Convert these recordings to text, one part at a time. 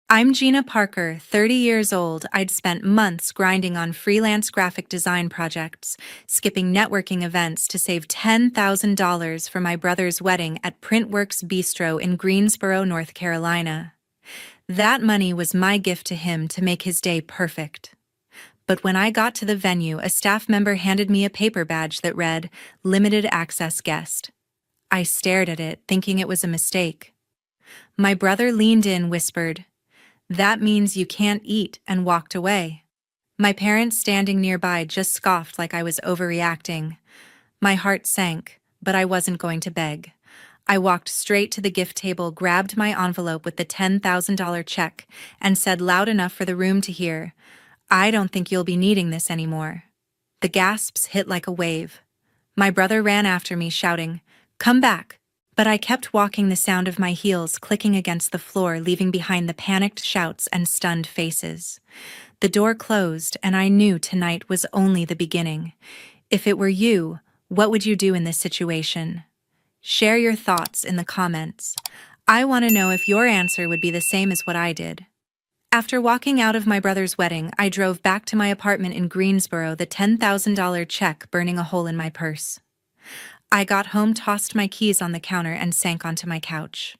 I'm Gina Parker, 30 years old. I'd spent months grinding on freelance graphic design projects, skipping networking events to save $10,000 for my brother's wedding at Printworks Bistro in Greensboro, North Carolina. That money was my gift to him to make his day perfect. But when I got to the venue, a staff member handed me a paper badge that read, "Limited Access Guest." I stared at it, thinking it was a mistake. My brother leaned in, whispered, "That means you can't eat," and walked away. My parents standing nearby just scoffed like I was overreacting. My heart sank, but I wasn't going to beg. I walked straight to the gift table, grabbed my envelope with the $10,000 check, and said loud enough for the room to hear, "I don't think you'll be needing this anymore." The gasps hit like a wave. My brother ran after me, shouting, "Come back!" But I kept walking, the sound of my heels clicking against the floor, leaving behind the panicked shouts and stunned faces. The door closed, and I knew tonight was only the beginning. If it were you, what would you do in this situation? Share your thoughts in the comments. I want to know if your answer would be the same as what I did. After walking out of my brother's wedding, I drove back to my apartment in Greensboro, the $10,000 check burning a hole in my purse. I got home, tossed my keys on the counter, and sank onto my couch.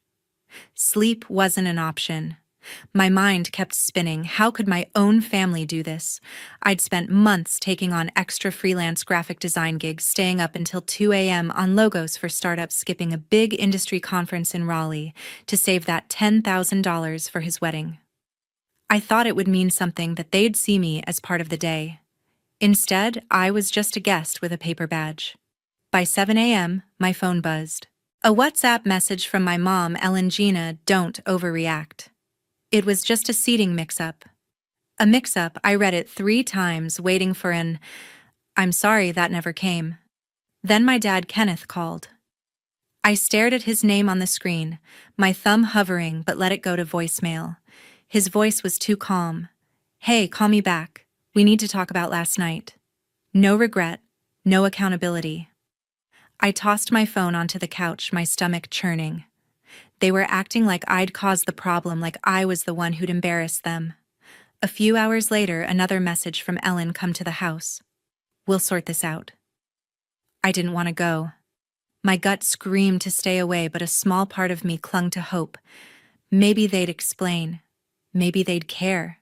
Sleep wasn't an option. My mind kept spinning. How could my own family do this? I'd spent months taking on extra freelance graphic design gigs, staying up until 2 a.m. on logos for startups, skipping a big industry conference in Raleigh to save that $10,000 for his wedding. I thought it would mean something, that they'd see me as part of the day. Instead, I was just a guest with a paper badge. By 7 a.m., my phone buzzed. A WhatsApp message from my mom, Ellen. "Gina, don't overreact. It was just a seating mix-up." A mix-up. I read it 3 times, waiting for an "I'm sorry," that never came. Then my dad, Kenneth, called. I stared at his name on the screen, my thumb hovering, but let it go to voicemail. His voice was too calm. "Hey, call me back. We need to talk about last night." No regret, no accountability. I tossed my phone onto the couch, my stomach churning. They were acting like I'd caused the problem, like I was the one who'd embarrassed them. A few hours later, another message from Ellen come to the house. "We'll sort this out." I didn't want to go. My gut screamed to stay away, but a small part of me clung to hope. Maybe they'd explain. Maybe they'd care.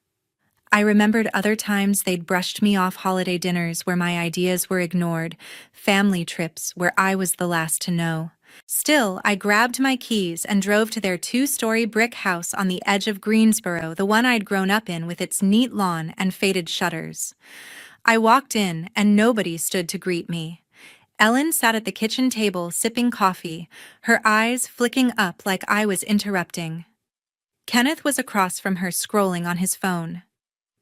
I remembered other times they'd brushed me off, holiday dinners where my ideas were ignored, family trips where I was the last to know. Still, I grabbed my keys and drove to their 2-story brick house on the edge of Greensboro, the one I'd grown up in with its neat lawn and faded shutters. I walked in, and nobody stood to greet me. Ellen sat at the kitchen table sipping coffee, her eyes flicking up like I was interrupting. Kenneth was across from her, scrolling on his phone.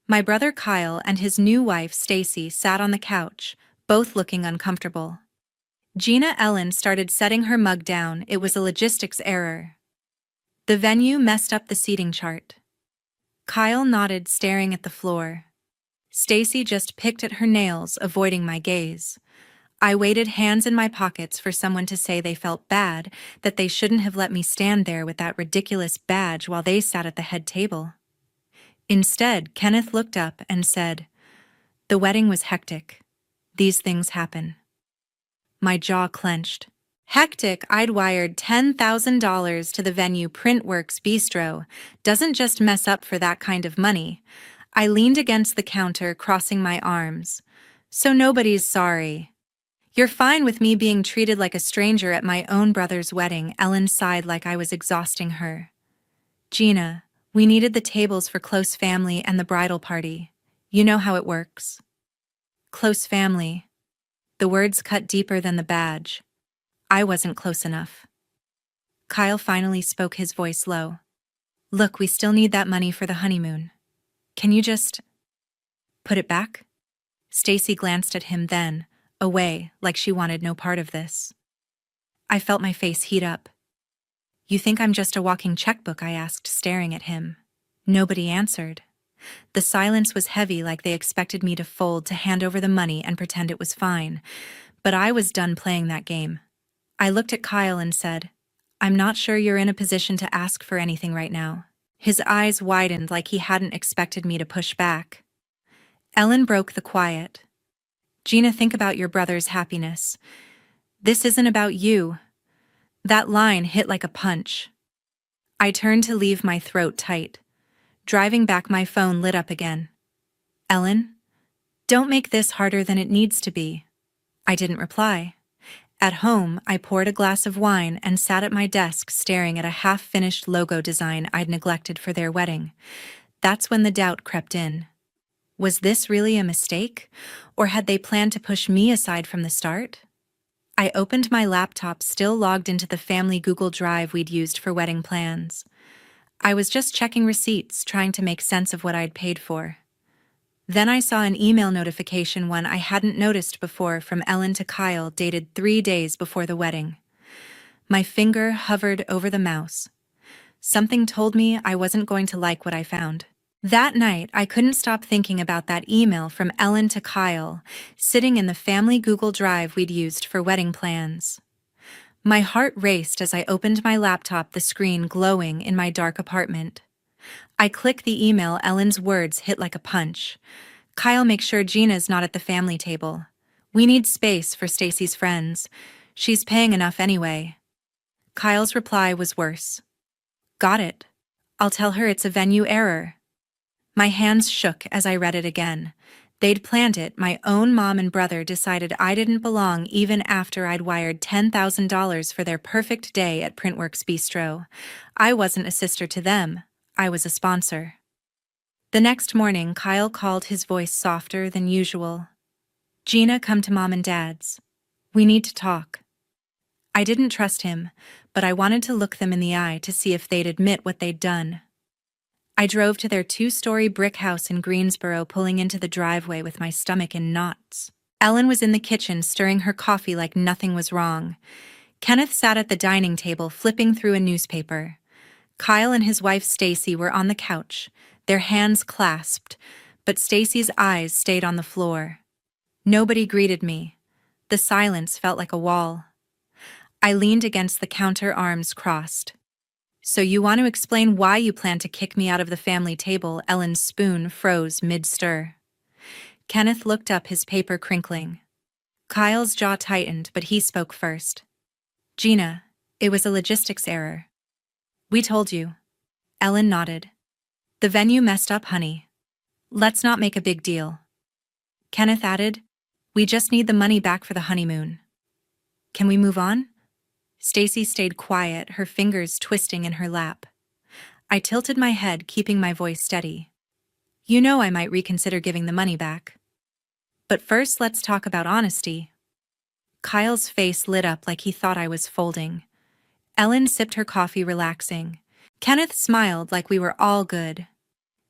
My brother Kyle and his new wife Stacy sat on the couch, both looking uncomfortable. Gina. Ellen started setting her mug down. It was a logistics error. The venue messed up the seating chart. Kyle nodded, staring at the floor. Stacy just picked at her nails, avoiding my gaze. I waited, hands in my pockets, for someone to say they felt bad, that they shouldn't have let me stand there with that ridiculous badge while they sat at the head table. Instead, Kenneth looked up and said, "The wedding was hectic. These things happen." My jaw clenched. Hectic? I'd wired $10,000 to the venue, Printworks Bistro. Doesn't just mess up for that kind of money. I leaned against the counter, crossing my arms. "So nobody's sorry." "You're fine with me being treated like a stranger at my own brother's wedding." Ellen sighed like I was exhausting her. "Gina, we needed the tables for close family and the bridal party. You know how it works." Close family. The words cut deeper than the badge. I wasn't close enough. Kyle finally spoke, his voice low. "Look, we still need that money for the honeymoon. Can you just put it back?" Stacy glanced at him, then away, like she wanted no part of this. I felt my face heat up. "You think I'm just a walking checkbook?" I asked, staring at him. Nobody answered. The silence was heavy, like they expected me to fold, to hand over the money and pretend it was fine. But I was done playing that game. I looked at Kyle and said, "I'm not sure you're in a position to ask for anything right now." His eyes widened like he hadn't expected me to push back. Ellen broke the quiet. Gina, think about your brother's happiness. This isn't about you. That line hit like a punch. I turned to leave, my throat tight. Driving back, my phone lit up again. Ellen? Don't make this harder than it needs to be. I didn't reply. At home, I poured a glass of wine and sat at my desk staring at a half-finished logo design I'd neglected for their wedding. That's when the doubt crept in. Was this really a mistake? Or had they planned to push me aside from the start? I opened my laptop, still logged into the family Google Drive we'd used for wedding plans. I was just checking receipts, trying to make sense of what I'd paid for. Then I saw an email notification, one I hadn't noticed before, from Ellen to Kyle, dated 3 days before the wedding. My finger hovered over the mouse. Something told me I wasn't going to like what I found. That night, I couldn't stop thinking about that email from Ellen to Kyle, sitting in the family Google Drive we'd used for wedding plans. My heart raced as I opened my laptop, the screen glowing in my dark apartment. I click the email. Ellen's words hit like a punch. Kyle, make sure Gina's not at the family table. We need space for Stacy's friends. She's paying enough anyway. Kyle's reply was worse. Got it. I'll tell her it's a venue error. My hands shook as I read it again. They'd planned it. My own mom and brother decided I didn't belong even after I'd wired $10,000 for their perfect day at Printworks Bistro. I wasn't a sister to them. I was a sponsor. The next morning, Kyle called, his voice softer than usual. Gina, come to Mom and Dad's. We need to talk. I didn't trust him, but I wanted to look them in the eye to see if they'd admit what they'd done. I drove to their 2-story brick house in Greensboro, pulling into the driveway with my stomach in knots. Ellen was in the kitchen, stirring her coffee like nothing was wrong. Kenneth sat at the dining table, flipping through a newspaper. Kyle and his wife Stacy were on the couch, their hands clasped, but Stacy's eyes stayed on the floor. Nobody greeted me. The silence felt like a wall. I leaned against the counter, arms crossed. So you want to explain why you plan to kick me out of the family table? Ellen's spoon froze mid-stir. Kenneth looked up, his paper crinkling. Kyle's jaw tightened, but he spoke first. Gina, it was a logistics error. We told you. Ellen nodded. The venue messed up, honey. Let's not make a big deal. Kenneth added, we just need the money back for the honeymoon. Can we move on? Stacy stayed quiet, her fingers twisting in her lap. I tilted my head, keeping my voice steady. You know I might reconsider giving the money back. But first, let's talk about honesty. Kyle's face lit up like he thought I was folding. Ellen sipped her coffee, relaxing. Kenneth smiled like we were all good.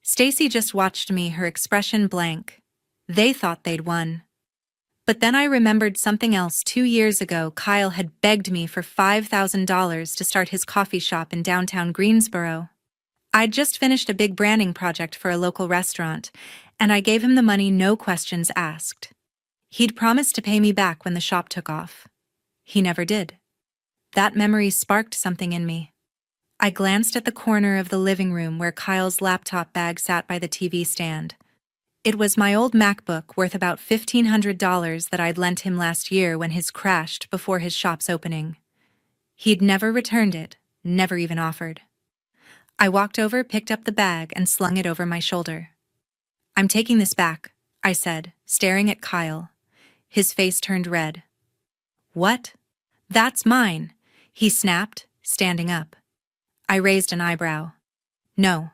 Stacy just watched me, her expression blank. They thought they'd won. But then I remembered something else. 2 years ago, Kyle had begged me for $5,000 to start his coffee shop in downtown Greensboro. I'd just finished a big branding project for a local restaurant, and I gave him the money, no questions asked. He'd promised to pay me back when the shop took off. He never did. That memory sparked something in me. I glanced at the corner of the living room where Kyle's laptop bag sat by the TV stand. It was my old MacBook, worth about $1,500, that I'd lent him last year when his crashed before his shop's opening. He'd never returned it, never even offered. I walked over, picked up the bag, and slung it over my shoulder. I'm taking this back, I said, staring at Kyle. His face turned red. What? That's mine, he snapped, standing up. I raised an eyebrow. No,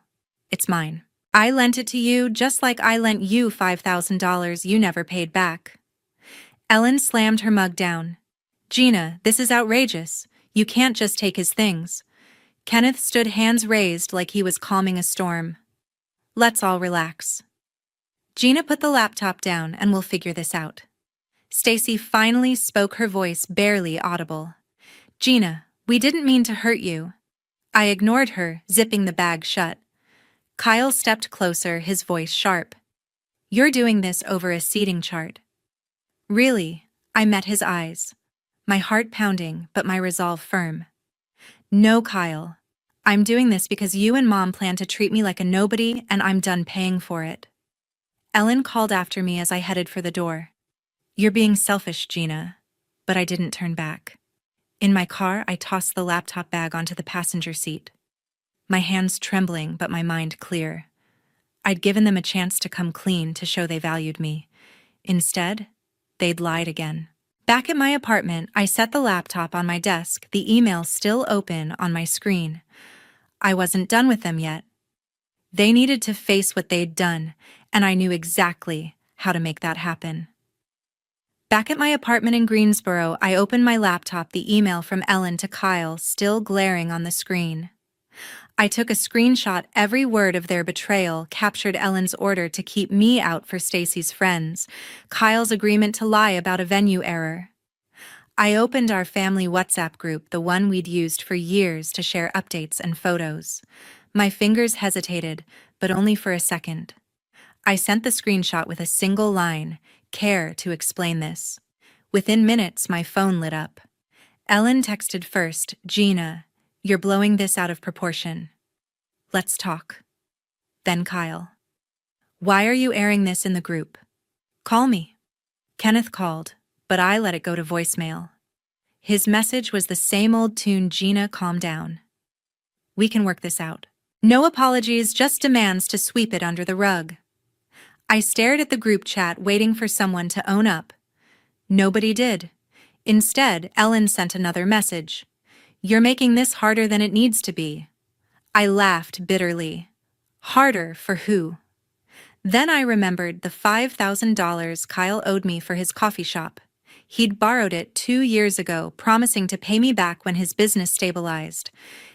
it's mine. I lent it to you just like I lent you $5,000 you never paid back. Ellen slammed her mug down. Gina, this is outrageous. You can't just take his things. Kenneth stood, hands raised like he was calming a storm. Let's all relax. Gina, put the laptop down and we'll figure this out. Stacy finally spoke, her voice barely audible. Gina, we didn't mean to hurt you. I ignored her, zipping the bag shut. Kyle stepped closer, his voice sharp. You're doing this over a seating chart. Really? I met his eyes. My heart pounding, but my resolve firm. No, Kyle. I'm doing this because you and Mom plan to treat me like a nobody, and I'm done paying for it. Ellen called after me as I headed for the door. You're being selfish, Gina. But I didn't turn back. In my car, I tossed the laptop bag onto the passenger seat. My hands trembling, but my mind clear. I'd given them a chance to come clean to show they valued me. Instead, they'd lied again. Back at my apartment, I set the laptop on my desk, the email still open on my screen. I wasn't done with them yet. They needed to face what they'd done, and I knew exactly how to make that happen. Back at my apartment in Greensboro, I opened my laptop, the email from Ellen to Kyle still glaring on the screen. I took a screenshot, every word of their betrayal, captured Ellen's order to keep me out for Stacy's friends, Kyle's agreement to lie about a venue error. I opened our family WhatsApp group, the one we'd used for years to share updates and photos. My fingers hesitated, but only for a second. I sent the screenshot with a single line, "Care to explain this." Within minutes, my phone lit up. Ellen texted first, "Gina, you're blowing this out of proportion. Let's talk." Then Kyle. "Why are you airing this in the group? Call me." Kenneth called, but I let it go to voicemail. His message was the same old tune, "Gina, calm down. We can work this out. No apologies, just demands to sweep it under the rug." I stared at the group chat, waiting for someone to own up. Nobody did. Instead, Ellen sent another message. "You're making this harder than it needs to be." I laughed bitterly. Harder for who? Then I remembered the $5,000 Kyle owed me for his coffee shop. He'd borrowed it 2 years ago, promising to pay me back when his business stabilized.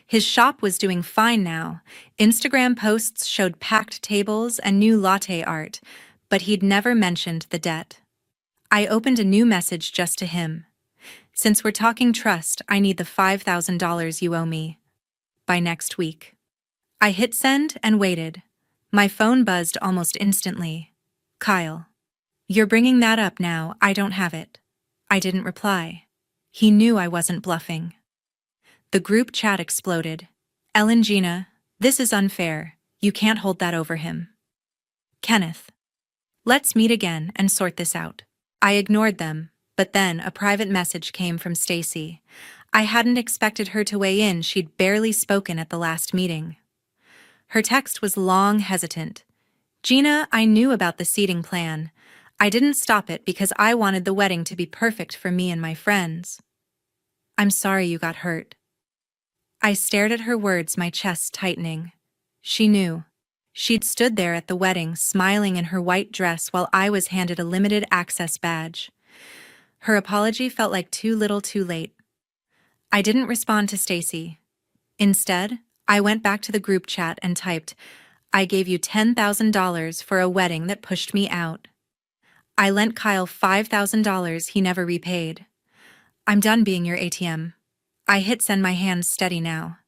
His shop was doing fine now. Instagram posts showed packed tables and new latte art, but he'd never mentioned the debt. I opened a new message just to him. "Since we're talking trust, I need the $5,000 you owe me. By next week." I hit send and waited. My phone buzzed almost instantly. "Kyle. You're bringing that up now, I don't have it." I didn't reply. He knew I wasn't bluffing. The group chat exploded. "Ellen, Gina, this is unfair. You can't hold that over him." Kenneth. "Let's meet again and sort this out." I ignored them, but then a private message came from Stacy. I hadn't expected her to weigh in, she'd barely spoken at the last meeting. Her text was long, hesitant. "Gina, I knew about the seating plan. I didn't stop it because I wanted the wedding to be perfect for me and my friends. I'm sorry you got hurt." I stared at her words, my chest tightening. She knew. She'd stood there at the wedding, smiling in her white dress while I was handed a limited access badge. Her apology felt like too little too late. I didn't respond to Stacy. Instead, I went back to the group chat and typed, "I gave you $10,000 for a wedding that pushed me out. I lent Kyle $5,000 he never repaid. I'm done being your ATM." I hit send, my hands steady now.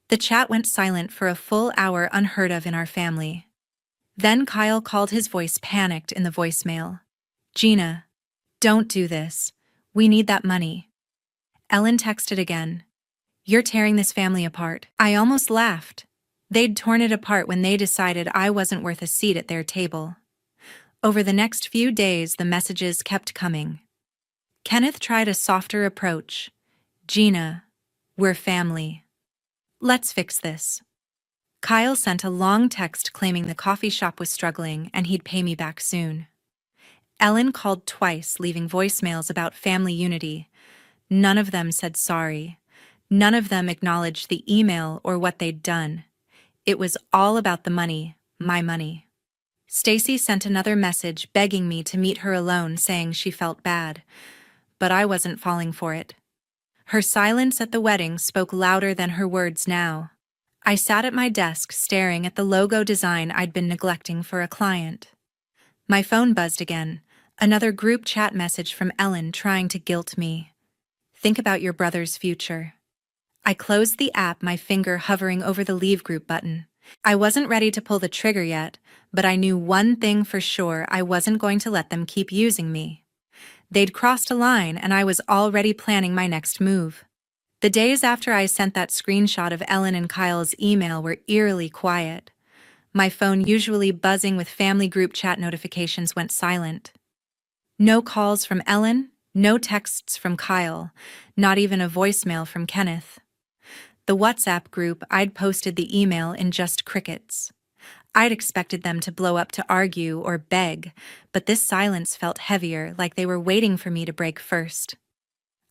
The chat went silent for a full hour, unheard of in our family. Then Kyle called, his voice panicked in the voicemail. "Gina, don't do this. We need that money." Ellen texted again. "You're tearing this family apart." I almost laughed. They'd torn it apart when they decided I wasn't worth a seat at their table. Over the next few days, the messages kept coming. Kenneth tried a softer approach. "Gina, we're family. Let's fix this." Kyle sent a long text claiming the coffee shop was struggling and he'd pay me back soon. Ellen called twice, leaving voicemails about family unity. None of them said sorry. None of them acknowledged the email or what they'd done. It was all about the money, my money. Stacy sent another message begging me to meet her alone, saying she felt bad. But I wasn't falling for it. Her silence at the wedding spoke louder than her words now. I sat at my desk staring at the logo design I'd been neglecting for a client. My phone buzzed again, another group chat message from Ellen trying to guilt me. "Think about your brother's future." I closed the app, my finger hovering over the Leave Group button. I wasn't ready to pull the trigger yet, but I knew one thing for sure: I wasn't going to let them keep using me. They'd crossed a line, and I was already planning my next move. The days after I sent that screenshot of Ellen and Kyle's email were eerily quiet. My phone, usually buzzing with family group chat notifications, went silent. No calls from Ellen, no texts from Kyle, not even a voicemail from Kenneth. The WhatsApp group, I'd posted the email in just crickets. I'd expected them to blow up to argue or beg, but this silence felt heavier, like they were waiting for me to break first.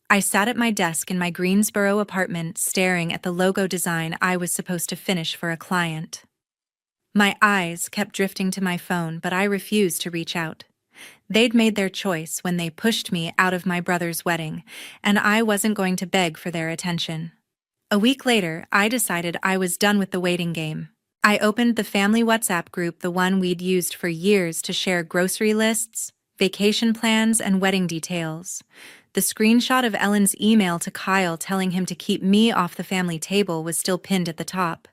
I sat at my desk in my Greensboro apartment, staring at the logo design I was supposed to finish for a client. My eyes kept drifting to my phone, but I refused to reach out. They'd made their choice when they pushed me out of my brother's wedding, and I wasn't going to beg for their attention. A week later, I decided I was done with the waiting game. I opened the family WhatsApp group, the one we'd used for years to share grocery lists, vacation plans, and wedding details. The screenshot of Ellen's email to Kyle telling him to keep me off the family table was still pinned at the top.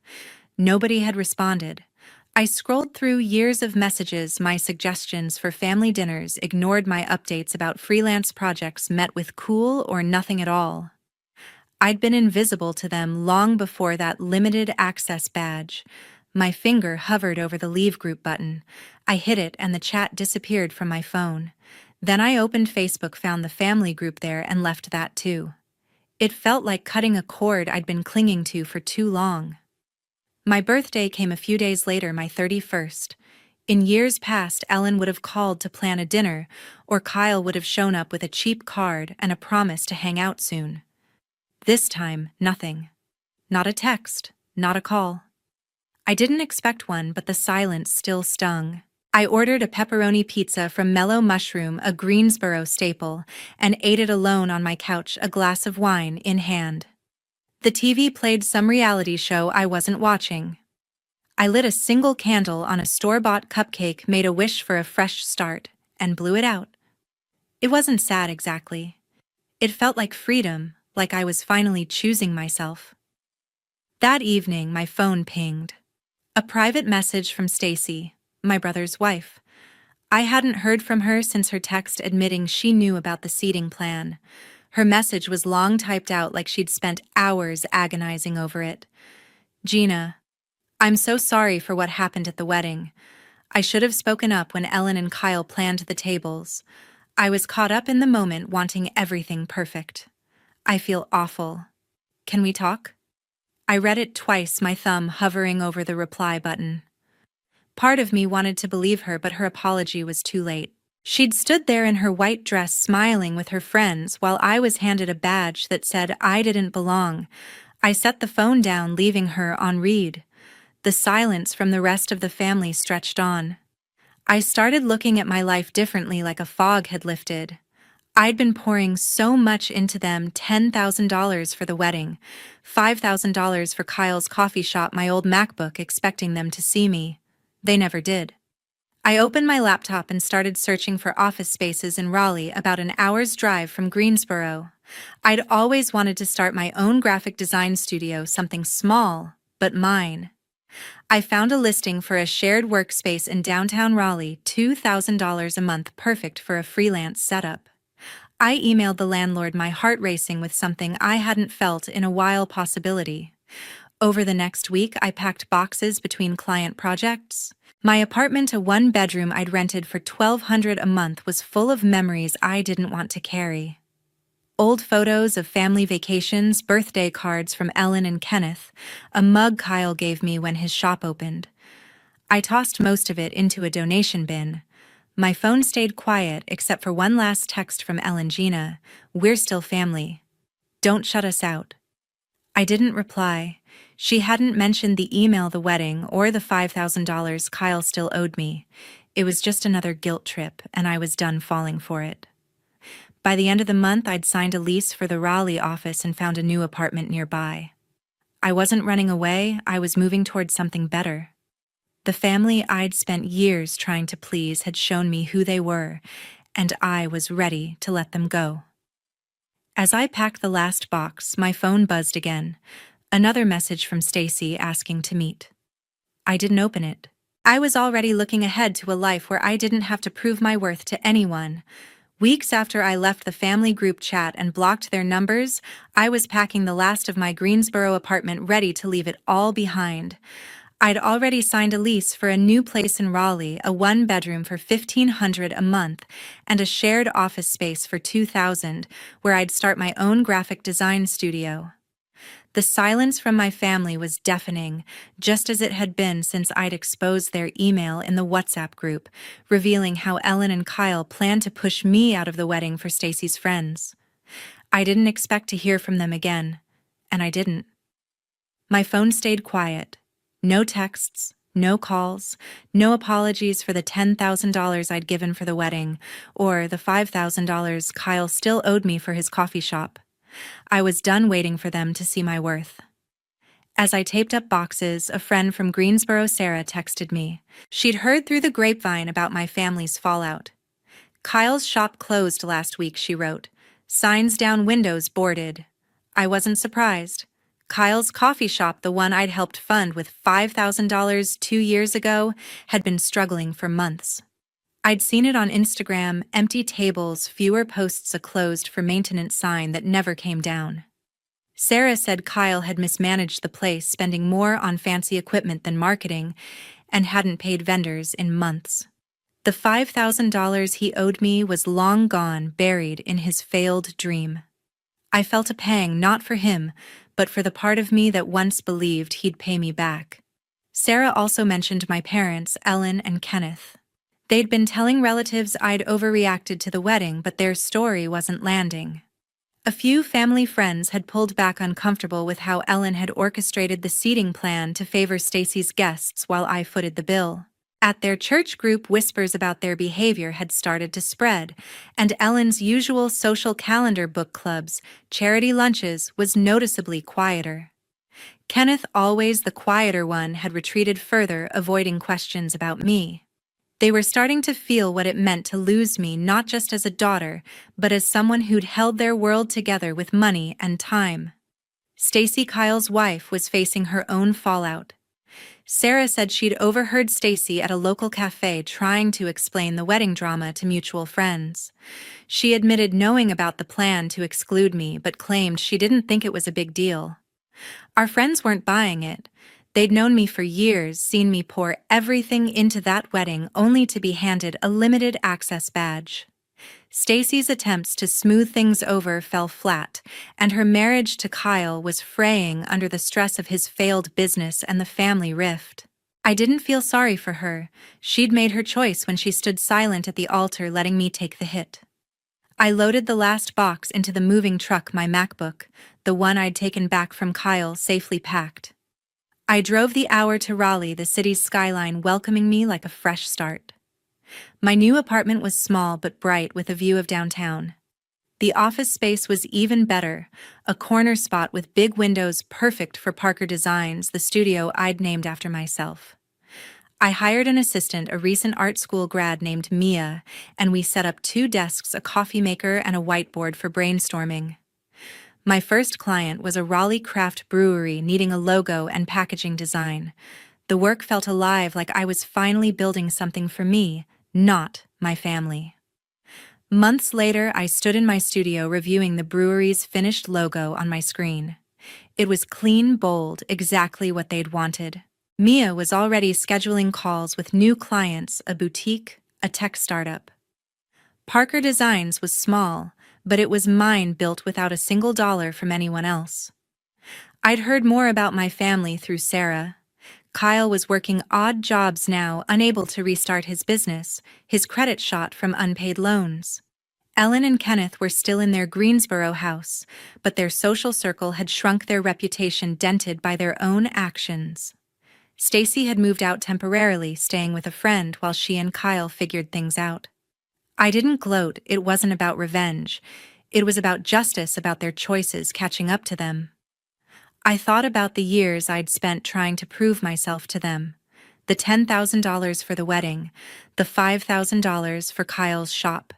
Nobody had responded. I scrolled through years of messages. My suggestions for family dinners, ignored my updates about freelance projects, met with cool or nothing at all. I'd been invisible to them long before that limited access badge. My finger hovered over the Leave Group button. I hit it and the chat disappeared from my phone. Then I opened Facebook, found the family group there, and left that too. It felt like cutting a cord I'd been clinging to for too long. My birthday came a few days later, my 31st. In years past, Ellen would have called to plan a dinner, or Kyle would have shown up with a cheap card and a promise to hang out soon. This time, nothing. Not a text, not a call. I didn't expect one, but the silence still stung. I ordered a pepperoni pizza from Mellow Mushroom, a Greensboro staple, and ate it alone on my couch, a glass of wine in hand. The TV played some reality show I wasn't watching. I lit a single candle on a store-bought cupcake, made a wish for a fresh start, and blew it out. It wasn't sad exactly. It felt like freedom, like I was finally choosing myself. That evening, my phone pinged. A private message from Stacy, my brother's wife. I hadn't heard from her since her text admitting she knew about the seating plan. Her message was long, typed out like she'd spent hours agonizing over it. Gina, I'm so sorry for what happened at the wedding. I should have spoken up when Ellen and Kyle planned the tables. I was caught up in the moment, wanting everything perfect. I feel awful. Can we talk? I read it twice, my thumb hovering over the reply button. Part of me wanted to believe her, but her apology was too late. She'd stood there in her white dress, smiling with her friends, while I was handed a badge that said I didn't belong. I set the phone down, leaving her on read. The silence from the rest of the family stretched on. I started looking at my life differently, like a fog had lifted. I'd been pouring so much into them: $10,000 for the wedding, $5,000 for Kyle's coffee shop, my old MacBook, expecting them to see me. They never did. I opened my laptop and started searching for office spaces in Raleigh, about an hour's drive from Greensboro. I'd always wanted to start my own graphic design studio, something small, but mine. I found a listing for a shared workspace in downtown Raleigh, $2,000 a month, perfect for a freelance setup. I emailed the landlord, my heart racing with something I hadn't felt in a while: possibility. Over the next week, I packed boxes between client projects. My apartment, a one-bedroom I'd rented for $1,200 a month, was full of memories I didn't want to carry. Old photos of family vacations, birthday cards from Ellen and Kenneth, a mug Kyle gave me when his shop opened. I tossed most of it into a donation bin. My phone stayed quiet except for one last text from Ellen: Gina, we're still family. Don't shut us out. I didn't reply. She hadn't mentioned the email, the wedding, or the $5,000 Kyle still owed me. It was just another guilt trip, and I was done falling for it. By the end of the month, I'd signed a lease for the Raleigh office and found a new apartment nearby. I wasn't running away, I was moving towards something better. The family I'd spent years trying to please had shown me who they were, and I was ready to let them go. As I packed the last box, my phone buzzed again. Another message from Stacy asking to meet. I didn't open it. I was already looking ahead to a life where I didn't have to prove my worth to anyone. Weeks after I left the family group chat and blocked their numbers, I was packing the last of my Greensboro apartment ready to leave it all behind. I'd already signed a lease for a new place in Raleigh, a one-bedroom for $1,500 a month, and a shared office space for $2,000, where I'd start my own graphic design studio. The silence from my family was deafening, just as it had been since I'd exposed their email in the WhatsApp group, revealing how Ellen and Kyle planned to push me out of the wedding for Stacy's friends. I didn't expect to hear from them again, and I didn't. My phone stayed quiet. No texts, no calls, no apologies for the $10,000 I'd given for the wedding, or the $5,000 Kyle still owed me for his coffee shop. I was done waiting for them to see my worth. As I taped up boxes, a friend from Greensboro, Sarah, texted me. She'd heard through the grapevine about my family's fallout. Kyle's shop closed last week, she wrote. Signs down, windows boarded. I wasn't surprised. Kyle's coffee shop, the one I'd helped fund with $5,000 2 years ago, had been struggling for months. I'd seen it on Instagram, empty tables, fewer posts, a closed for maintenance sign that never came down. Sarah said Kyle had mismanaged the place, spending more on fancy equipment than marketing, and hadn't paid vendors in months. The $5,000 he owed me was long gone, buried in his failed dream. I felt a pang, not for him, but for the part of me that once believed he'd pay me back. Sarah also mentioned my parents, Ellen and Kenneth. They'd been telling relatives I'd overreacted to the wedding, but their story wasn't landing. A few family friends had pulled back, uncomfortable with how Ellen had orchestrated the seating plan to favor Stacy's guests while I footed the bill. At their church group, whispers about their behavior had started to spread, and Ellen's usual social calendar, book clubs, charity lunches, was noticeably quieter. Kenneth, always the quieter one, had retreated further, avoiding questions about me. They were starting to feel what it meant to lose me, not just as a daughter, but as someone who'd held their world together with money and time. Stacy, Kyle's wife, was facing her own fallout. Sarah said she'd overheard Stacy at a local cafe trying to explain the wedding drama to mutual friends. She admitted knowing about the plan to exclude me, but claimed she didn't think it was a big deal. Our friends weren't buying it. They'd known me for years, seen me pour everything into that wedding only to be handed a limited access badge. Stacy's attempts to smooth things over fell flat, and her marriage to Kyle was fraying under the stress of his failed business and the family rift. I didn't feel sorry for her. She'd made her choice when she stood silent at the altar, letting me take the hit. I loaded the last box into the moving truck, my MacBook, the one I'd taken back from Kyle, safely packed. I drove the hour to Raleigh, the city's skyline welcoming me like a fresh start. My new apartment was small but bright, with a view of downtown. The office space was even better, a corner spot with big windows perfect for Parker Designs, the studio I'd named after myself. I hired an assistant, a recent art school grad named Mia, and we set up 2 desks, a coffee maker, and a whiteboard for brainstorming. My first client was a Raleigh craft brewery needing a logo and packaging design. The work felt alive, like I was finally building something for me, not my family. Months later, I stood in my studio reviewing the brewery's finished logo on my screen. It was clean, bold, exactly what they'd wanted. Mia was already scheduling calls with new clients, a boutique, a tech startup. Parker Designs was small, but it was mine, built without a single dollar from anyone else. I'd heard more about my family through Sarah. Kyle was working odd jobs now, unable to restart his business, his credit shot from unpaid loans. Ellen and Kenneth were still in their Greensboro house, but their social circle had shrunk, their reputation dented by their own actions. Stacy had moved out temporarily, staying with a friend while she and Kyle figured things out. I didn't gloat. It wasn't about revenge. It was about justice, about their choices catching up to them. I thought about the years I'd spent trying to prove myself to them. The $10,000 for the wedding, the $5,000 for Kyle's shop,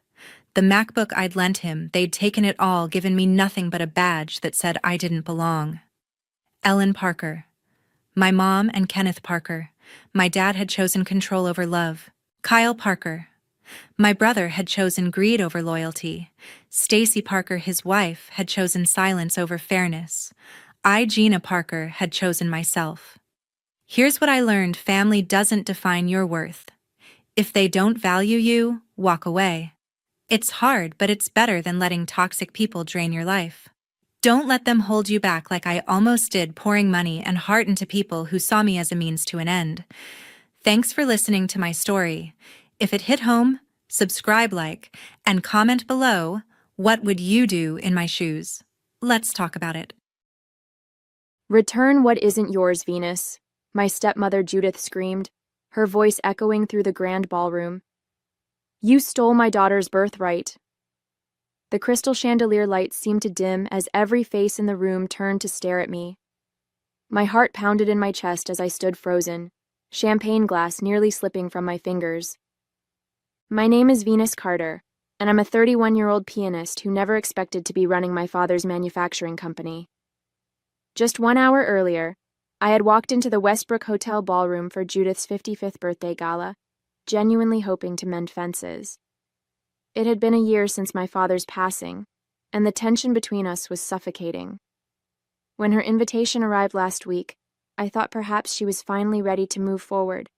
the MacBook I'd lent him. They'd taken it all, given me nothing but a badge that said I didn't belong. Ellen Parker. My mom and Kenneth Parker. My dad had chosen control over love. Kyle Parker. My brother had chosen greed over loyalty. Stacy Parker, his wife, had chosen silence over fairness. I, Gina Parker, had chosen myself. Here's what I learned: family doesn't define your worth. If they don't value you, walk away. It's hard, but it's better than letting toxic people drain your life. Don't let them hold you back like I almost did, pouring money and heart into people who saw me as a means to an end. Thanks for listening to my story. If it hit home, subscribe, like, and comment below, what would you do in my shoes? Let's talk about it. "Return what isn't yours, Venus," my stepmother Judith screamed, her voice echoing through the grand ballroom. "You stole my daughter's birthright." The crystal chandelier lights seemed to dim as every face in the room turned to stare at me. My heart pounded in my chest as I stood frozen, champagne glass nearly slipping from my fingers. My name is Venus Carter, and I'm a 31-year-old pianist who never expected to be running my father's manufacturing company. Just 1 hour earlier, I had walked into the Westbrook Hotel ballroom for Judith's 55th birthday gala, genuinely hoping to mend fences. It had been a year since my father's passing, and the tension between us was suffocating. When her invitation arrived last week, I thought perhaps she was finally ready to move forward.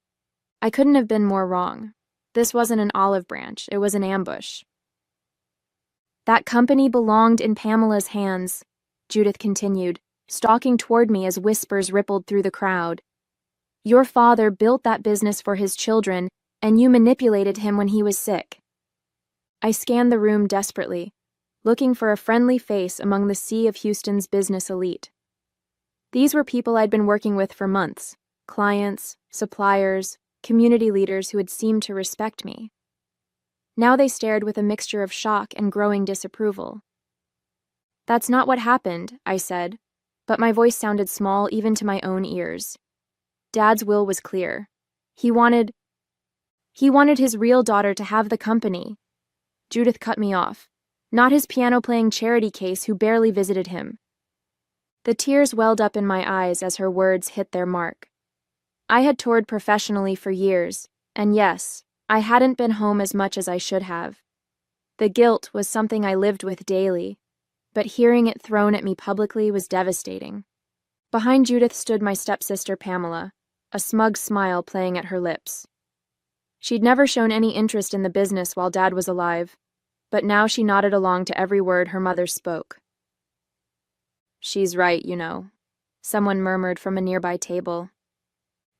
I couldn't have been more wrong. This wasn't an olive branch, it was an ambush. "That company belonged in Pamela's hands," Judith continued, stalking toward me as whispers rippled through the crowd. "Your father built that business for his children, and you manipulated him when he was sick." I scanned the room desperately, looking for a friendly face among the sea of Houston's business elite. These were people I'd been working with for months: clients, suppliers, community leaders who had seemed to respect me. Now they stared with a mixture of shock and growing disapproval. "That's not what happened," I said, but my voice sounded small even to my own ears. Dad's will was clear. He wanted his real daughter to have the company. Judith cut me off. Not his piano-playing charity case who barely visited him. The tears welled up in my eyes as her words hit their mark. I had toured professionally for years, and yes, I hadn't been home as much as I should have. The guilt was something I lived with daily, but hearing it thrown at me publicly was devastating. Behind Judith stood my stepsister Pamela, a smug smile playing at her lips. She'd never shown any interest in the business while Dad was alive, but now she nodded along to every word her mother spoke. "She's right, you know," someone murmured from a nearby table.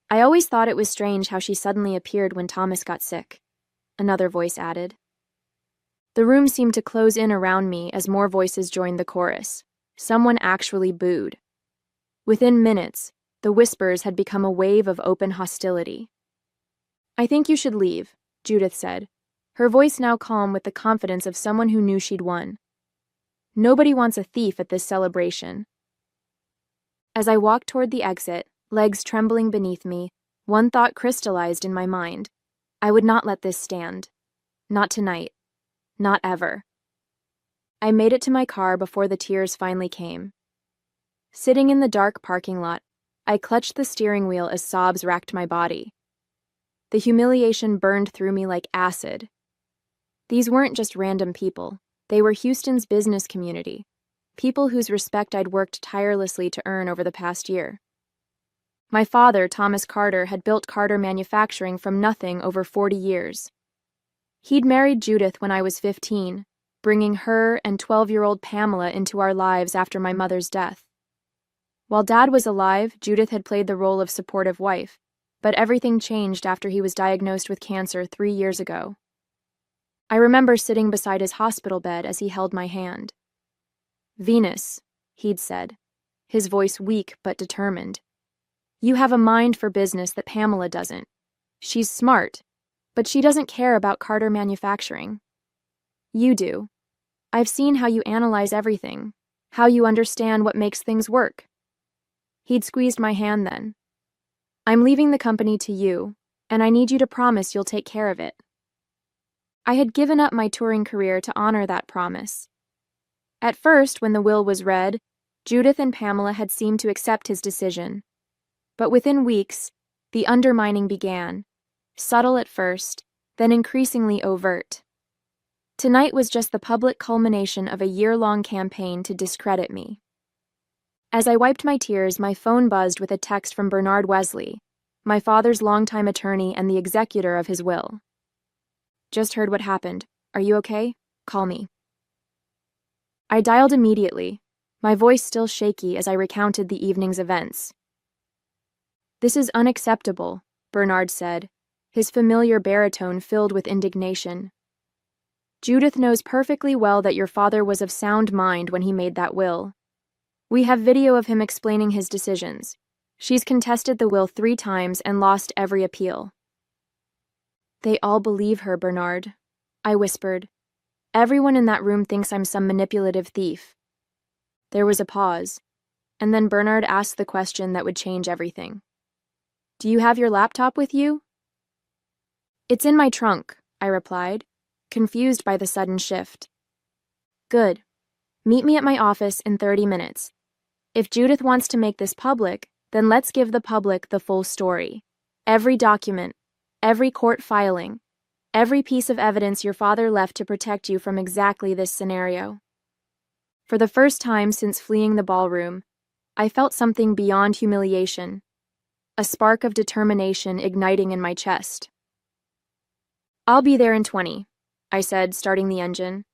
"I always thought it was strange how she suddenly appeared when Thomas got sick," another voice added. The room seemed to close in around me as more voices joined the chorus. Someone actually booed. Within minutes, the whispers had become a wave of open hostility. "I think you should leave," Judith said, her voice now calm with the confidence of someone who knew she'd won. "Nobody wants a thief at this celebration." As I walked toward the exit, legs trembling beneath me, one thought crystallized in my mind. I would not let this stand. Not tonight. Not ever. I made it to my car before the tears finally came. Sitting in the dark parking lot, I clutched the steering wheel as sobs racked my body. The humiliation burned through me like acid. These weren't just random people. They were Houston's business community, people whose respect I'd worked tirelessly to earn over the past year. My father, Thomas Carter, had built Carter Manufacturing from nothing over 40 years. He'd married Judith when I was 15, bringing her and 12-year-old Pamela into our lives after my mother's death. While Dad was alive, Judith had played the role of supportive wife, but everything changed after he was diagnosed with cancer 3 years ago. I remember sitting beside his hospital bed as he held my hand. "Venus," he'd said, his voice weak but determined. "You have a mind for business that Pamela doesn't. She's smart, but she doesn't care about Carter Manufacturing. You do. I've seen how you analyze everything, how you understand what makes things work." He'd squeezed my hand then. "I'm leaving the company to you, and I need you to promise you'll take care of it." I had given up my touring career to honor that promise. At first, when the will was read, Judith and Pamela had seemed to accept his decision. But within weeks, the undermining began, subtle at first, then increasingly overt. Tonight was just the public culmination of a year-long campaign to discredit me. As I wiped my tears, my phone buzzed with a text from Bernard Wesley, my father's longtime attorney and the executor of his will. "Just heard what happened. Are you okay? Call me." I dialed immediately, my voice still shaky as I recounted the evening's events. "This is unacceptable," Bernard said, his familiar baritone filled with indignation. "Judith knows perfectly well that your father was of sound mind when he made that will. We have video of him explaining his decisions. She's contested the will 3 times and lost every appeal." "They all believe her, Bernard," I whispered. "Everyone in that room thinks I'm some manipulative thief." There was a pause, and then Bernard asked the question that would change everything. "Do you have your laptop with you?" "It's in my trunk," I replied, confused by the sudden shift. "Good. Meet me at my office in 30 minutes. If Judith wants to make this public, then let's give the public the full story. Every document, every court filing, every piece of evidence your father left to protect you from exactly this scenario." For the first time since fleeing the ballroom, I felt something beyond humiliation, a spark of determination igniting in my chest. "I'll be there in 20, I said, starting the engine.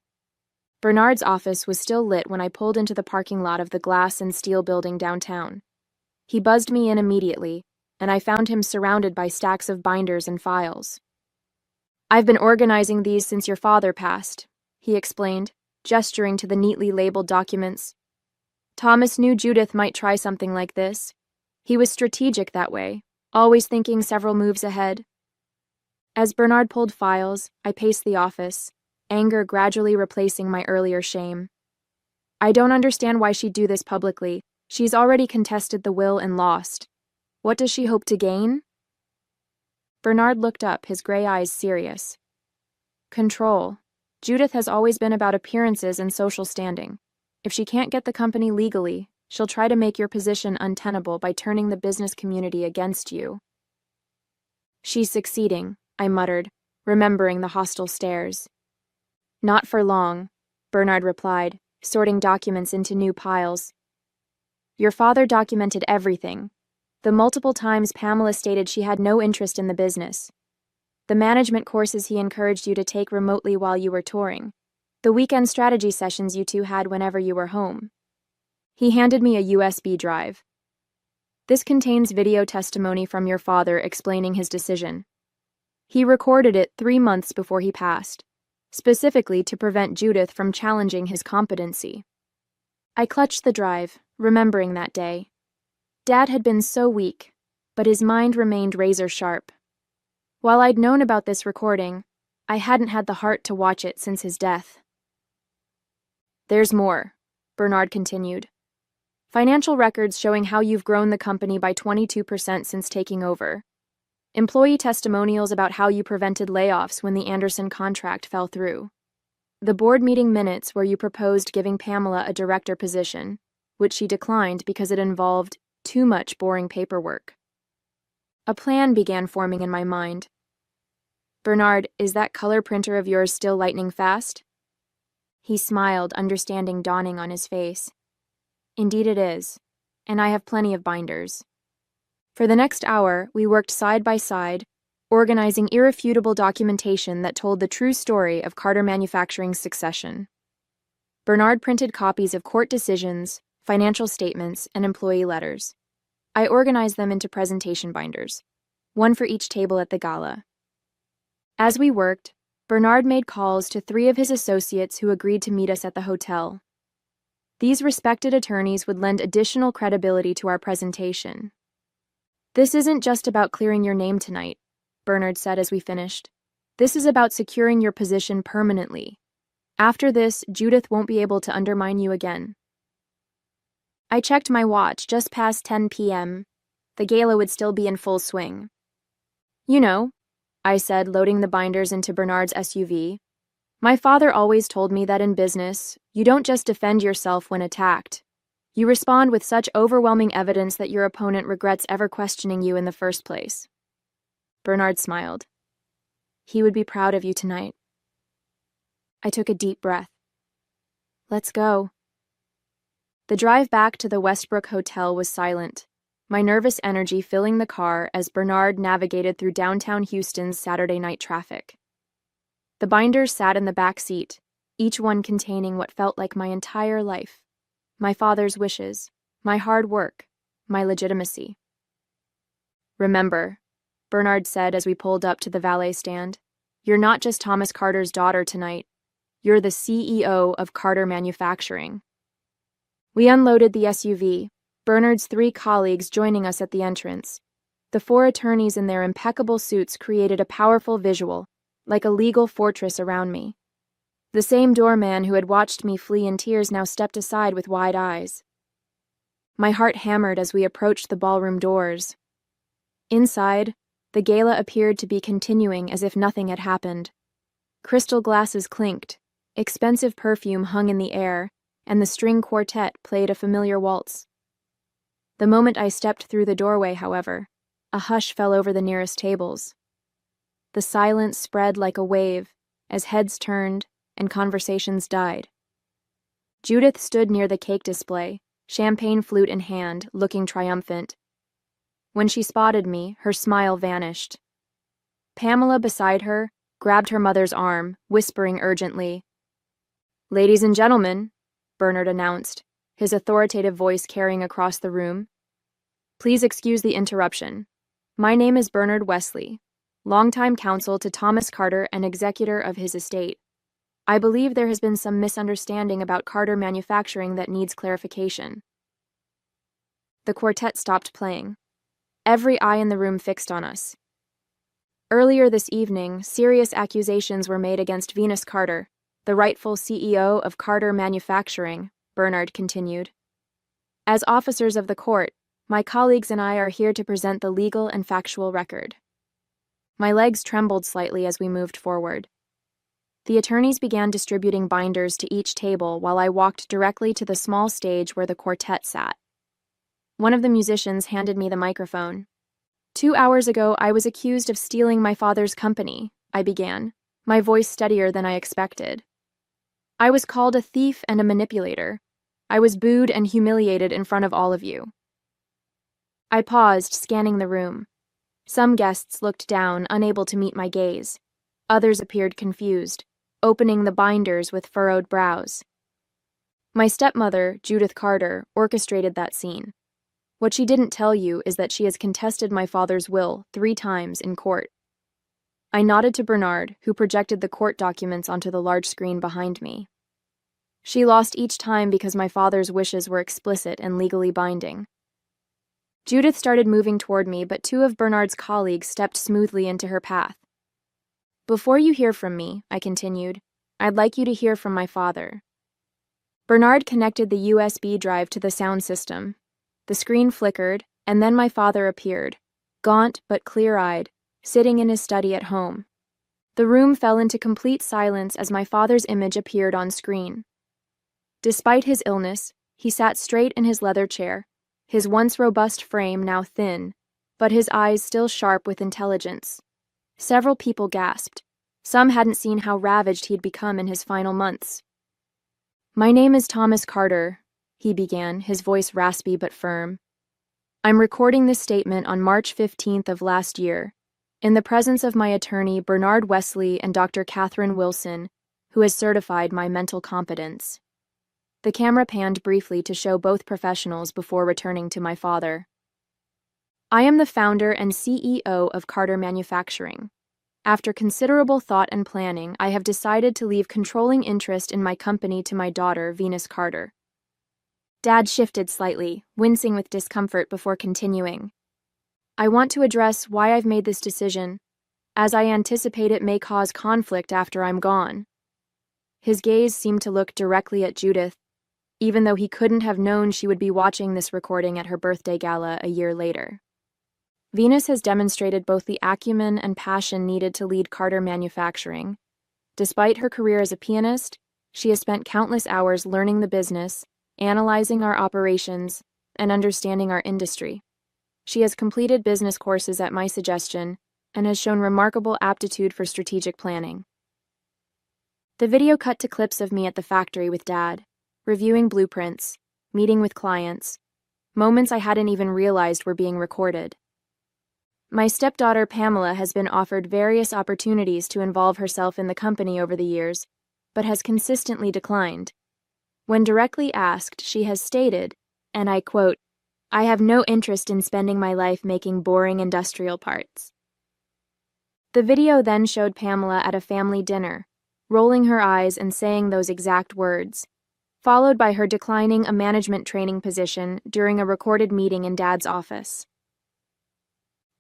Bernard's office was still lit when I pulled into the parking lot of the glass and steel building downtown. He buzzed me in immediately, and I found him surrounded by stacks of binders and files. "I've been organizing these since your father passed," he explained, gesturing to the neatly labeled documents. "Thomas knew Judith might try something like this. He was strategic that way, always thinking several moves ahead." As Bernard pulled files, I paced the office, anger gradually replacing my earlier shame. "I don't understand why she'd do this publicly. She's already contested the will and lost. What does she hope to gain?" Bernard looked up, his gray eyes serious. "Control. Judith has always been about appearances and social standing. If she can't get the company legally, she'll try to make your position untenable by turning the business community against you." "She's succeeding," I muttered, remembering the hostile stares. "Not for long," Bernard replied, sorting documents into new piles. "Your father documented everything. The multiple times Pamela stated she had no interest in the business. The management courses he encouraged you to take remotely while you were touring. The weekend strategy sessions you two had whenever you were home." He handed me a USB drive. "This contains video testimony from your father explaining his decision. He recorded it 3 months before he passed, specifically to prevent Judith from challenging his competency." I clutched the drive, remembering that day. Dad had been so weak, but his mind remained razor-sharp. While I'd known about this recording, I hadn't had the heart to watch it since his death. "There's more," Bernard continued. "Financial records showing how you've grown the company by 22% since taking over. Employee testimonials about how you prevented layoffs when the Anderson contract fell through. The board meeting minutes where you proposed giving Pamela a director position, which she declined because it involved too much boring paperwork." A plan began forming in my mind. "Bernard, is that color printer of yours still lightning fast?" He smiled, understanding dawning on his face. "Indeed it is, and I have plenty of binders." For the next hour, we worked side by side, organizing irrefutable documentation that told the true story of Carter Manufacturing's succession. Bernard printed copies of court decisions, financial statements, and employee letters. I organized them into presentation binders, one for each table at the gala. As we worked, Bernard made calls to 3 of his associates who agreed to meet us at the hotel. These respected attorneys would lend additional credibility to our presentation. "This isn't just about clearing your name tonight," Bernard said as we finished. "This is about securing your position permanently. After this, Judith won't be able to undermine you again." I checked my watch just past 10 p.m. The gala would still be in full swing. "You know," I said, loading the binders into Bernard's SUV, "my father always told me that in business, you don't just defend yourself when attacked. You respond with such overwhelming evidence that your opponent regrets ever questioning you in the first place." Bernard smiled. He would be proud of you tonight. I took a deep breath. Let's go. The drive back to the Westbrook Hotel was silent, my nervous energy filling the car as Bernard navigated through downtown Houston's Saturday night traffic. The binders sat in the back seat, each one containing what felt like my entire life. My father's wishes, my hard work, my legitimacy. Remember, Bernard said as we pulled up to the valet stand, you're not just Thomas Carter's daughter tonight. You're the CEO of Carter Manufacturing. We unloaded the SUV, Bernard's 3 colleagues joining us at the entrance. The 4 attorneys in their impeccable suits created a powerful visual, like a legal fortress around me. The same doorman who had watched me flee in tears now stepped aside with wide eyes. My heart hammered as we approached the ballroom doors. Inside, the gala appeared to be continuing as if nothing had happened. Crystal glasses clinked, expensive perfume hung in the air, and the string quartet played a familiar waltz. The moment I stepped through the doorway, however, a hush fell over the nearest tables. The silence spread like a wave as heads turned and conversations died. Judith stood near the cake display, champagne flute in hand, looking triumphant. When she spotted me, her smile vanished. Pamela, beside her, grabbed her mother's arm, whispering urgently. "Ladies and gentlemen," Bernard announced, his authoritative voice carrying across the room. "Please excuse the interruption. My name is Bernard Wesley, longtime counsel to Thomas Carter and executor of his estate. I believe there has been some misunderstanding about Carter Manufacturing that needs clarification." The quartet stopped playing. Every eye in the room fixed on us. Earlier this evening, serious accusations were made against Venus Carter, the rightful CEO of Carter Manufacturing, Bernard continued. As officers of the court, my colleagues and I are here to present the legal and factual record. My legs trembled slightly as we moved forward. The attorneys began distributing binders to each table while I walked directly to the small stage where the quartet sat. One of the musicians handed me the microphone. 2 hours ago, I was accused of stealing my father's company, I began, my voice steadier than I expected. I was called a thief and a manipulator. I was booed and humiliated in front of all of you. I paused, scanning the room. Some guests looked down, unable to meet my gaze. Others appeared confused, opening the binders with furrowed brows. My stepmother, Judith Carter, orchestrated that scene. What she didn't tell you is that she has contested my father's will 3 times in court. I nodded to Bernard, who projected the court documents onto the large screen behind me. She lost each time because my father's wishes were explicit and legally binding. Judith started moving toward me, but 2 of Bernard's colleagues stepped smoothly into her path. "Before you hear from me," I continued, "I'd like you to hear from my father." Bernard connected the USB drive to the sound system. The screen flickered, and then my father appeared, gaunt but clear-eyed, sitting in his study at home. The room fell into complete silence as my father's image appeared on screen. Despite his illness, he sat straight in his leather chair, his once robust frame now thin, but his eyes still sharp with intelligence. Several people gasped. Some hadn't seen how ravaged he'd become in his final months. "My name is Thomas Carter," he began, his voice raspy but firm. "I'm recording this statement on March 15th of last year, in the presence of my attorney Bernard Wesley and Dr. Catherine Wilson, who has certified my mental competence." The camera panned briefly to show both professionals before returning to my father. "I am the founder and CEO of Carter Manufacturing. After considerable thought and planning, I have decided to leave controlling interest in my company to my daughter, Venus Carter." Dad shifted slightly, wincing with discomfort before continuing. "I want to address why I've made this decision, as I anticipate it may cause conflict after I'm gone." His gaze seemed to look directly at Judith, even though he couldn't have known she would be watching this recording at her birthday gala a year later. Venus has demonstrated both the acumen and passion needed to lead Carter Manufacturing. Despite her career as a pianist, she has spent countless hours learning the business, analyzing our operations, and understanding our industry. She has completed business courses at my suggestion and has shown remarkable aptitude for strategic planning. The video cut to clips of me at the factory with Dad, reviewing blueprints, meeting with clients, moments I hadn't even realized were being recorded. My stepdaughter Pamela has been offered various opportunities to involve herself in the company over the years, but has consistently declined. When directly asked, she has stated, and I quote, "I have no interest in spending my life making boring industrial parts." The video then showed Pamela at a family dinner, rolling her eyes and saying those exact words, followed by her declining a management training position during a recorded meeting in Dad's office.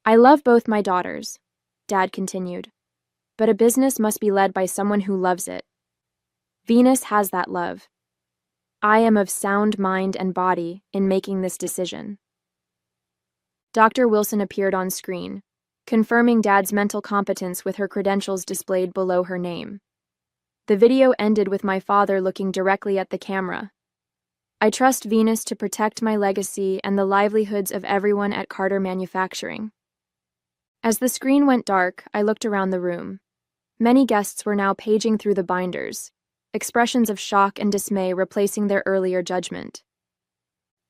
"I love both my daughters," Dad continued, "but a business must be led by someone who loves it. Venus has that love. I am of sound mind and body in making this decision." Dr. Wilson appeared on screen, confirming Dad's mental competence with her credentials displayed below her name. The video ended with my father looking directly at the camera. "I trust Venus to protect my legacy and the livelihoods of everyone at Carter Manufacturing." As the screen went dark, I looked around the room. Many guests were now paging through the binders, expressions of shock and dismay replacing their earlier judgment.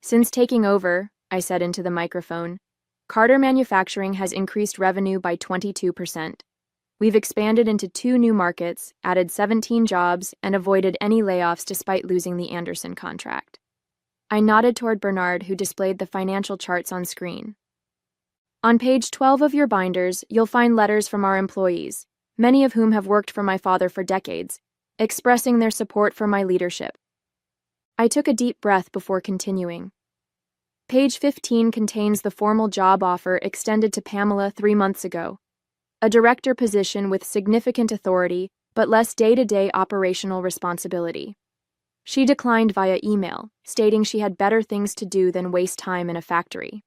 "Since taking over," I said into the microphone, "Carter Manufacturing has increased revenue by 22%. We've expanded into 2 new markets, added 17 jobs, and avoided any layoffs despite losing the Anderson contract." I nodded toward Bernard, who displayed the financial charts on screen. "On page 12 of your binders, you'll find letters from our employees, many of whom have worked for my father for decades, expressing their support for my leadership." I took a deep breath before continuing. "Page 15 contains the formal job offer extended to Pamela 3 months ago. A director position with significant authority, but less day-to-day operational responsibility. She declined via email, stating she had better things to do than waste time in a factory."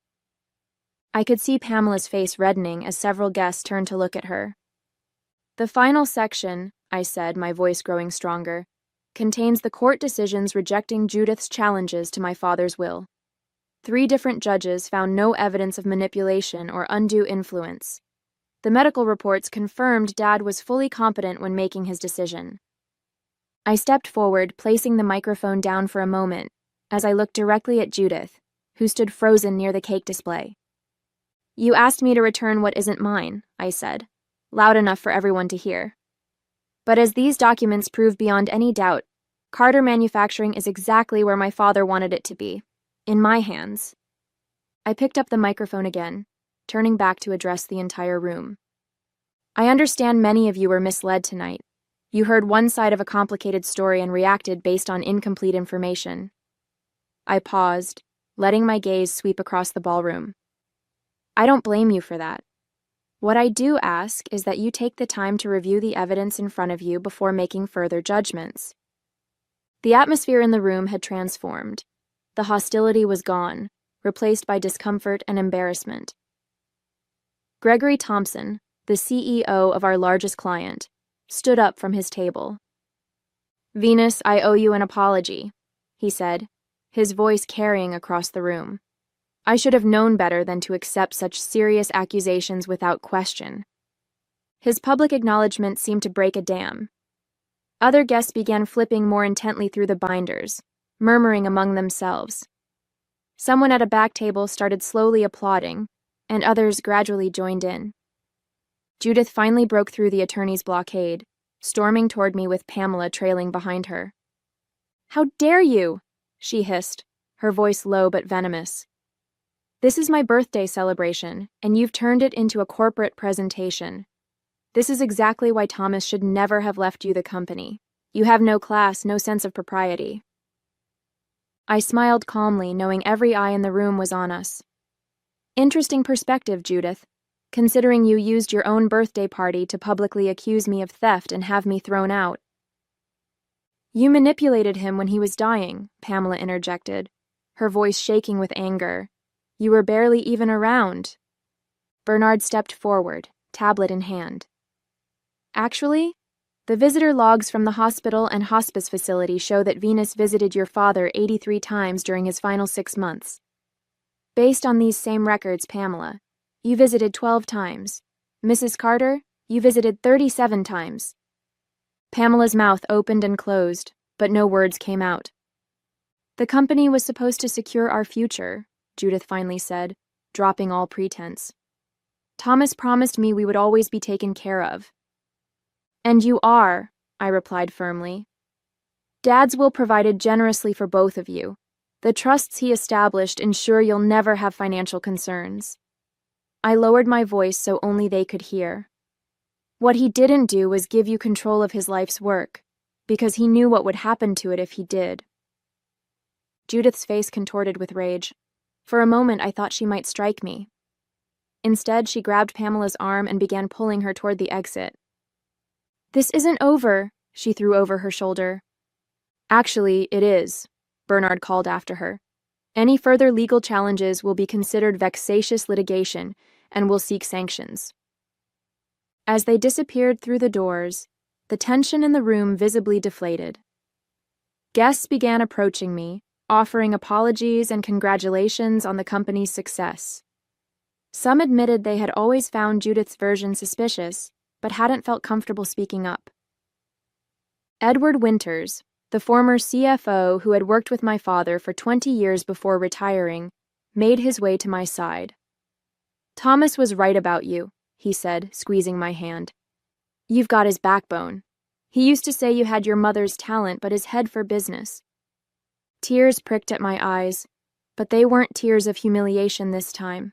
I could see Pamela's face reddening as several guests turned to look at her. "The final section," I said, my voice growing stronger, "contains the court decisions rejecting Judith's challenges to my father's will. 3 different judges found no evidence of manipulation or undue influence. The medical reports confirmed Dad was fully competent when making his decision." I stepped forward, placing the microphone down for a moment, as I looked directly at Judith, who stood frozen near the cake display. "You asked me to return what isn't mine," I said, loud enough for everyone to hear. "But as these documents prove beyond any doubt, Carter Manufacturing is exactly where my father wanted it to be, in my hands." I picked up the microphone again, turning back to address the entire room. "I understand many of you were misled tonight. You heard one side of a complicated story and reacted based on incomplete information." I paused, letting my gaze sweep across the ballroom. "I don't blame you for that. What I do ask is that you take the time to review the evidence in front of you before making further judgments." The atmosphere in the room had transformed. The hostility was gone, replaced by discomfort and embarrassment. Gregory Thompson, the CEO of our largest client, stood up from his table. "Venus, I owe you an apology," he said, his voice carrying across the room. "I should have known better than to accept such serious accusations without question." His public acknowledgement seemed to break a dam. Other guests began flipping more intently through the binders, murmuring among themselves. Someone at a back table started slowly applauding, and others gradually joined in. Judith finally broke through the attorney's blockade, storming toward me with Pamela trailing behind her. "How dare you?" she hissed, her voice low but venomous. "This is my birthday celebration, and you've turned it into a corporate presentation. This is exactly why Thomas should never have left you the company. You have no class, no sense of propriety." I smiled calmly, knowing every eye in the room was on us. "Interesting perspective, Judith, considering you used your own birthday party to publicly accuse me of theft and have me thrown out." "You manipulated him when he was dying," Pamela interjected, her voice shaking with anger. "You were barely even around." Bernard stepped forward, tablet in hand. "Actually, the visitor logs from the hospital and hospice facility show that Venus visited your father 83 times during his final 6 months. Based on these same records, Pamela, you visited 12 times, Mrs. Carter, you visited 37 times. Pamela's mouth opened and closed, but no words came out. The company was supposed to secure our future, Judith finally said, dropping all pretense. Thomas promised me we would always be taken care of. And you are, I replied firmly. Dad's will provided generously for both of you. The trusts he established ensure you'll never have financial concerns. I lowered my voice so only they could hear. What he didn't do was give you control of his life's work, because he knew what would happen to it if he did. Judith's face contorted with rage. For a moment, I thought she might strike me. Instead, she grabbed Pamela's arm and began pulling her toward the exit. This isn't over, she threw over her shoulder. Actually, it is, Bernard called after her. Any further legal challenges will be considered vexatious litigation and will seek sanctions. As they disappeared through the doors, the tension in the room visibly deflated. Guests began approaching me, offering apologies and congratulations on the company's success. Some admitted they had always found Judith's version suspicious, but hadn't felt comfortable speaking up. Edward Winters, the former CFO who had worked with my father for 20 years before retiring, made his way to my side. Thomas was right about you, he said, squeezing my hand. You've got his backbone. He used to say you had your mother's talent but his head for business. Tears pricked at my eyes, but they weren't tears of humiliation this time.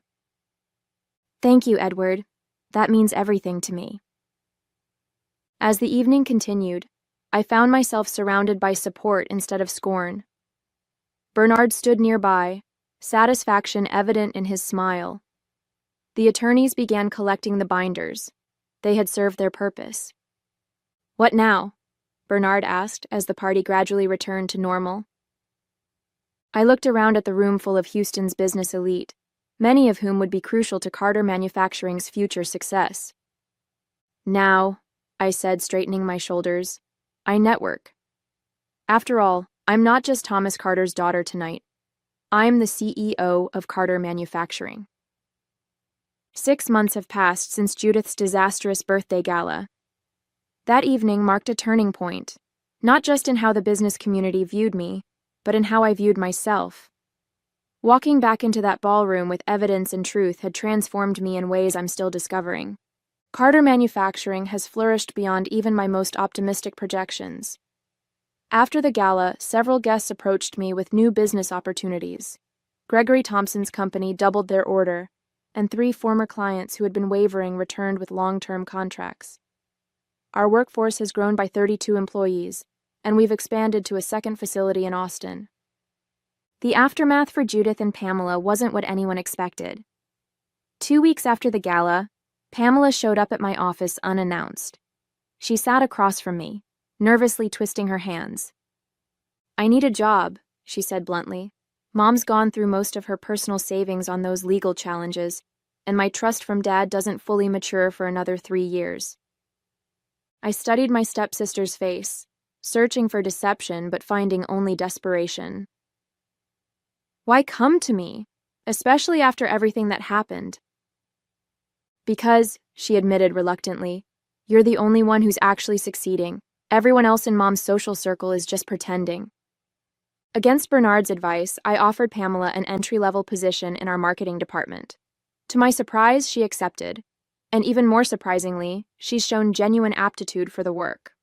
Thank you, Edward. That means everything to me. As the evening continued, I found myself surrounded by support instead of scorn. Bernard stood nearby, satisfaction evident in his smile. The attorneys began collecting the binders. They had served their purpose. What now? Bernard asked as the party gradually returned to normal. I looked around at the room full of Houston's business elite, many of whom would be crucial to Carter Manufacturing's future success. Now, I said, straightening my shoulders, I network. After all, I'm not just Thomas Carter's daughter tonight. I'm the CEO of Carter Manufacturing. 6 months have passed since Judith's disastrous birthday gala. That evening marked a turning point, not just in how the business community viewed me, but in how I viewed myself. Walking back into that ballroom with evidence and truth had transformed me in ways I'm still discovering. Carter Manufacturing has flourished beyond even my most optimistic projections. After the gala, several guests approached me with new business opportunities. Gregory Thompson's company doubled their order, and 3 former clients who had been wavering returned with long-term contracts. Our workforce has grown by 32 employees, and we've expanded to a second facility in Austin. The aftermath for Judith and Pamela wasn't what anyone expected. 2 weeks after the gala, Pamela showed up at my office unannounced. She sat across from me, nervously twisting her hands. I need a job, she said bluntly. Mom's gone through most of her personal savings on those legal challenges, and my trust from Dad doesn't fully mature for another 3 years. I studied my stepsister's face, searching for deception but finding only desperation. Why come to me, especially after everything that happened? Because, she admitted reluctantly, you're the only one who's actually succeeding. Everyone else in Mom's social circle is just pretending. Against Bernard's advice, I offered Pamela an entry-level position in our marketing department. To my surprise, she accepted. And even more surprisingly, she's shown genuine aptitude for the work.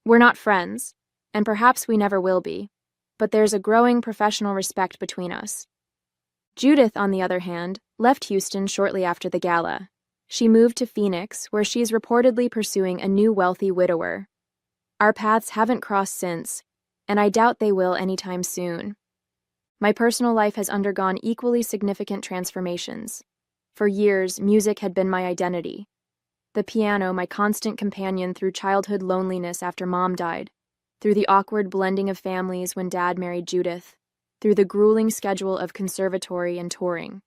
We're not friends, and perhaps we never will be, but there's a growing professional respect between us. Judith, on the other hand, left Houston shortly after the gala. She moved to Phoenix, where she's reportedly pursuing a new wealthy widower. Our paths haven't crossed since, and I doubt they will anytime soon. My personal life has undergone equally significant transformations. For years, music had been my identity. The piano, my constant companion through childhood loneliness after Mom died, through the awkward blending of families when Dad married Judith, through the grueling schedule of conservatory and touring.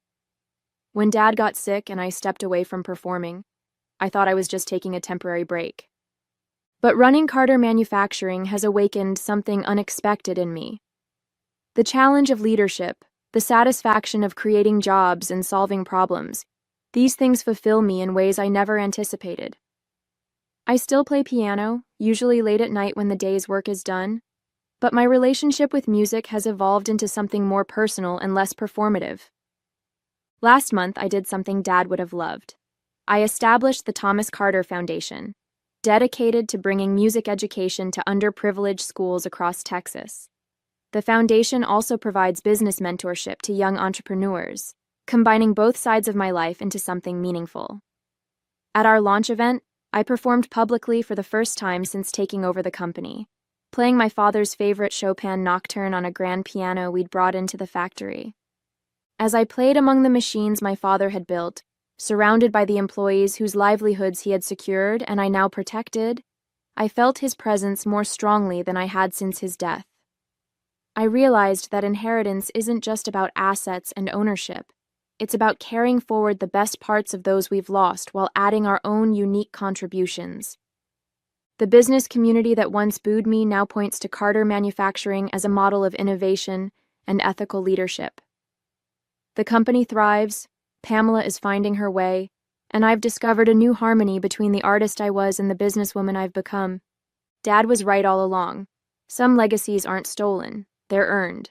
When Dad got sick and I stepped away from performing, I thought I was just taking a temporary break. But running Carter Manufacturing has awakened something unexpected in me. The challenge of leadership, the satisfaction of creating jobs and solving problems, These things fulfill me in ways I never anticipated. I still play piano, usually late at night when the day's work is done, but my relationship with music has evolved into something more personal and less performative. Last month, I did something Dad would have loved. I established the Thomas Carter Foundation, dedicated to bringing music education to underprivileged schools across Texas. The foundation also provides business mentorship to young entrepreneurs, combining both sides of my life into something meaningful. At our launch event, I performed publicly for the first time since taking over the company, playing my father's favorite Chopin nocturne on a grand piano we'd brought into the factory. As I played among the machines my father had built, surrounded by the employees whose livelihoods he had secured and I now protected, I felt his presence more strongly than I had since his death. I realized that inheritance isn't just about assets and ownership. It's about carrying forward the best parts of those we've lost while adding our own unique contributions. The business community that once booed me now points to Carter Manufacturing as a model of innovation and ethical leadership. The company thrives, Pamela is finding her way, and I've discovered a new harmony between the artist I was and the businesswoman I've become. Dad was right all along. Some legacies aren't stolen, they're earned.